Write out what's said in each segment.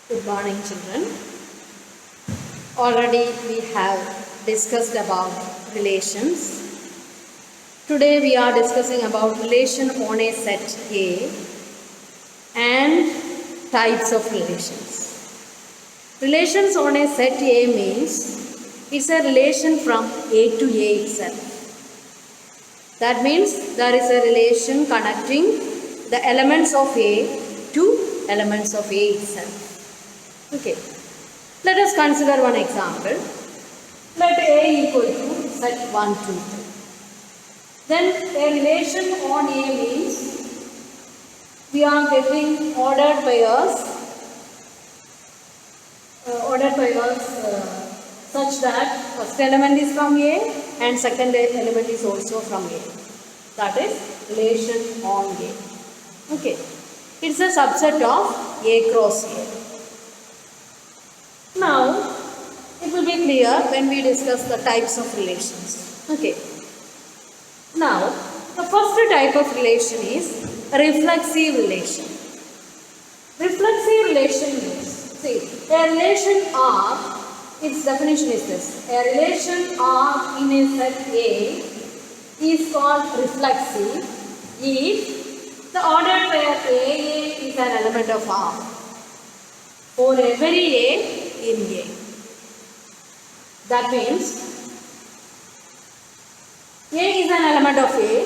Good morning, children. Already we have discussed about relations. Today we are discussing about relation on a set A and types of relations. Relations on a set A means it's a relation from A to A itself. That means there is a relation connecting the elements of A to elements of A itself. Okay, let us consider one example. Let A equal to set 1, 2, 3. Then a relation on A means we are getting ordered pairs such that first element is from A and second element is also from A. That is relation on A. Okay, it's a subset of A cross A. Now, it will be clear when we discuss the types of relations. Okay. Now, the first type of relation is reflexive relation. Reflexive relation means, see, a relation R, its definition is this. A relation R in a set A is called reflexive if the ordered pair AA is an element of R for every A in A. That means A is an element of A,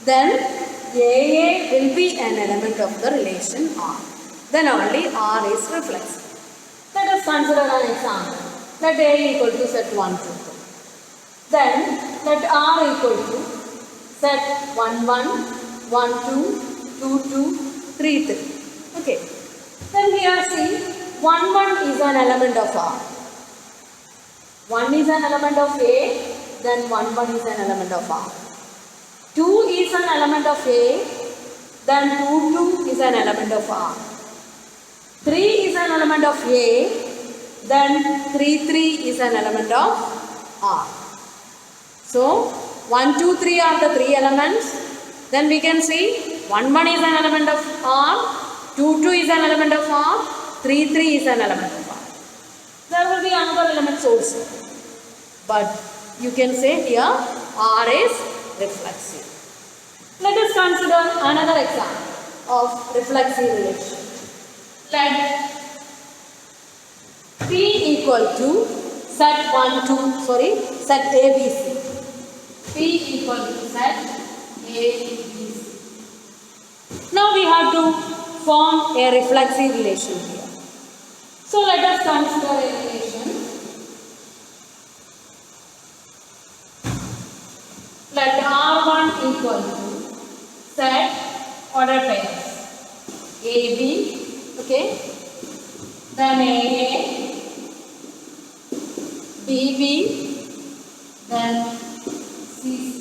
then AA will be an element of the relation R. Then only R is reflexive. Let us consider an example. Let A equal to set 1, 2, 2. Then let R equal to set 1, 1, 1, 2, 2, 2, 3, 3. Okay. Then here see 1, 1 is an element of R. 1 is an element of A, then 1, 1 is an element of R. 2 is an element of A, then 2, 2 is an element of R. 3 is an element of A, then 3, 3 is an element of R. So, 1, 2, 3 are the three elements. Then we can see 1, 1 is an element of R, 2, 2 is an element of R, 3, 3 is an element of R. There will be another elements also. But you can say here R is reflexive. Let us consider another example of reflexive relation. Let P equal to set set ABC. P equal to set ABC. Now we have to form a reflexive relation here. So let us consider a relation. Let R1 equal to set order pairs AB, okay, then AA, BB, then CC.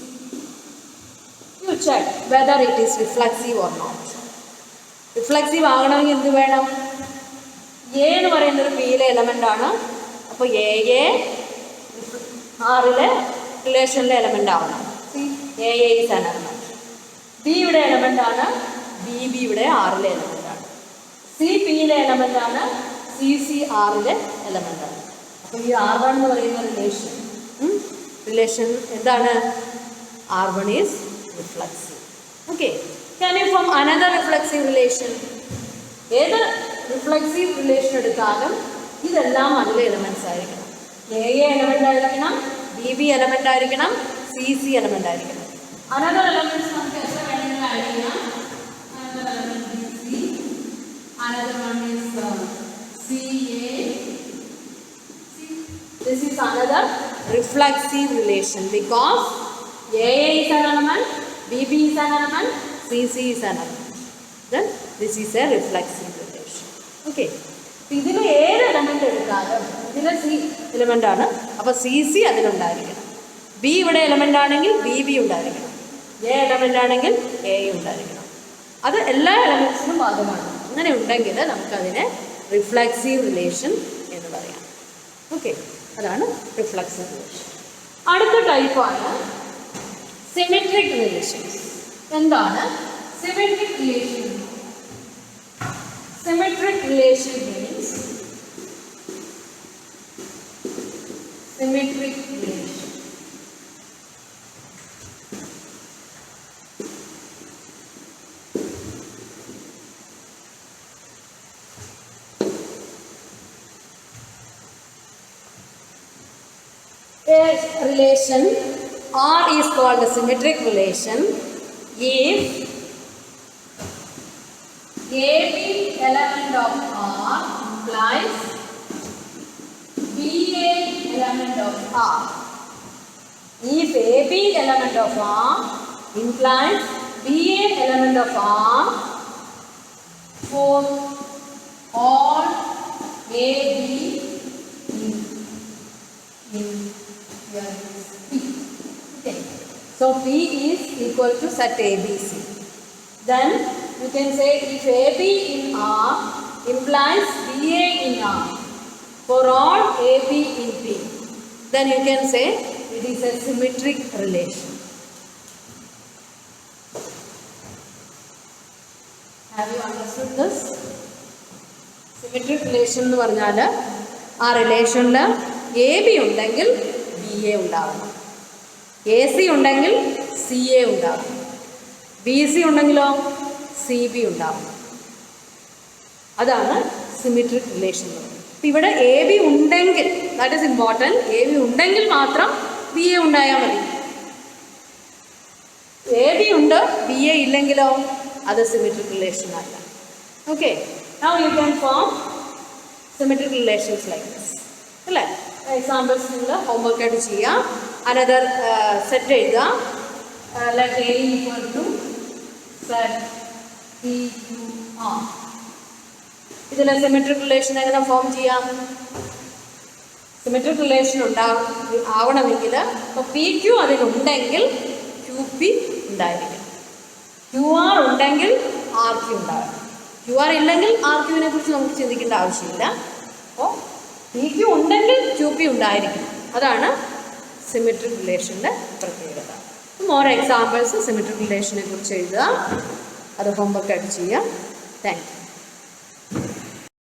You check whether it is reflexive or not. Reflexive ആകണമെങ്കിൽ എന്ത് വേണം? A എന്ന് പറയുന്നത് Pയിലെ element ആണ്. അപ്പോൾ AA Rലെ റിലേഷനിലെ element ആവണം. AA is an element. B യുടെ element ആണ്. BB യുടെ Rലെ എലമെൻ്റ് ആണ്. C Pയിലെ എലമെൻ്റ് ആണ്. CC Rലെ എലമെൻ്റ് ആണ്. അപ്പോൾ ഈ R1 എന്ന് പറയുന്ന റിലേഷൻ എന്താണ്? R1 is reflexive. Okay. Can you form another reflexive relation? ഏത് റിഫ്ലെക്സീവ് റിലേഷൻ എടുത്താലും ഇതെല്ലാം അതിലെ എലമെൻറ്റ്സ് ആയിരിക്കണം. AA എലമെൻ്റ് ആയിരിക്കണം, BB എലമെൻ്റ് ആയിരിക്കണം, CC എലമെൻ്റ് ആയിരിക്കണം. അനദർ എലമെൻറ്റ്സ് നമുക്ക് എത്ര വേണമെങ്കിലും ആഡ് ചെയ്യാം. Another element BC, another one is CA. This is another reflexive relation because AA is an element, BB is an element, CC is an element. Then this is a reflexive relation. Okay. ഇതിൽ ഏത് element എടുത്താലും ഇതിൽ C element ആണ്. അപ്പോൾ CC അതിലുണ്ടായിരിക്കണം. B ഇവിടെ element ആണെങ്കിൽ BB ഉണ്ടായിരിക്കണം. A element ആണെങ്കിൽ A ഉണ്ടായിരിക്കണം. അത് എല്ലാ എലമെൻറ്റ്സിനും ബാധകമാണ്. അങ്ങനെ ഉണ്ടെങ്കിൽ നമുക്കതിനെ റിഫ്ലെക്സീവ് റിലേഷൻ എന്ന് പറയാം. ഓക്കെ, അതാണ് റിഫ്ലെക്സീവ് റിലേഷൻ. അടുത്ത ടൈപ്പാണ് സിമെട്രിക് റിലേഷൻസ്. എന്താണ് symmetric relation? Symmetric relation means symmetric relation. A relation R is called a symmetric relation if AB element of R implies BA element of R. If AB element of R implies BA element of R for all AB in here is P. Okay. So P is equal to set ABC. Then you can say if AB in R implies BA in R for all AB in P, then you can say it is a symmetric relation. Have you understood this? Symmetric relation എന്ന് പറഞ്ഞാൽ ആ റിലേഷനിൽ A B ഉണ്ടെങ്കിൽ B A ഉണ്ടാവണം, A C ഉണ്ടെങ്കിൽ C A ഉണ്ടാവണം, B C ഉണ്ടെങ്കിലോ C B ഉണ്ടാവണം. അതാണ് സിമെട്രിക് റിലേഷൻ എന്ന് പറയുന്നത്. അപ്പം ഇവിടെ എ ബി ഉണ്ടെങ്കിൽ, that is important, A B ഉണ്ടെങ്കിൽ മാത്രം ബി എ ഉണ്ടായാൽ മതി. എ ബി ഉണ്ട് ബി എ ഇല്ലെങ്കിലോ അത് സിമെട്രിക് റിലേഷൻ അല്ല. Okay, now you can form symmetric relations like this അല്ലേ. എക്സാമ്പിൾസ് നിങ്ങൾ ഹോംവർക്ക് ആയിട്ട് ചെയ്യാം. അനദർ സെറ്റ് എഴുതുക. Let A equal to set P Q R. ഇതിൽ സിമെട്രിക് റിലേഷൻ എങ്ങനെ ഫോം ചെയ്യാം? സിമെട്രിക് റിലേഷൻ ആവണമെങ്കിൽ ഇപ്പോൾ പി ക്യു അതിലുണ്ടെങ്കിൽ ക്യു പി ഉണ്ടായിരിക്കണം, ക്യു ആർ ഉണ്ടെങ്കിൽ ആർ ക്യു ഉണ്ടാകണം. ക്യു ആർ ഇല്ലെങ്കിൽ ആർ ക്യുവിനെ കുറിച്ച് നമുക്ക് ചിന്തിക്കേണ്ട ആവശ്യമില്ല. അപ്പോൾ പി ക്യു ഉണ്ടെങ്കിൽ ക്യു പി ഉണ്ടായിരിക്കണം. അതാണ് സിമെട്രിക് റിലേഷൻ്റെ പ്രത്യേകത. മോർ എക്സാമ്പിൾസ് സിമെട്രിക് റിലേഷനെ കുറിച്ച് എഴുതുക. അത് ഹോംവർക്ക് ആയിട്ട് ചെയ്യാം. Thank you.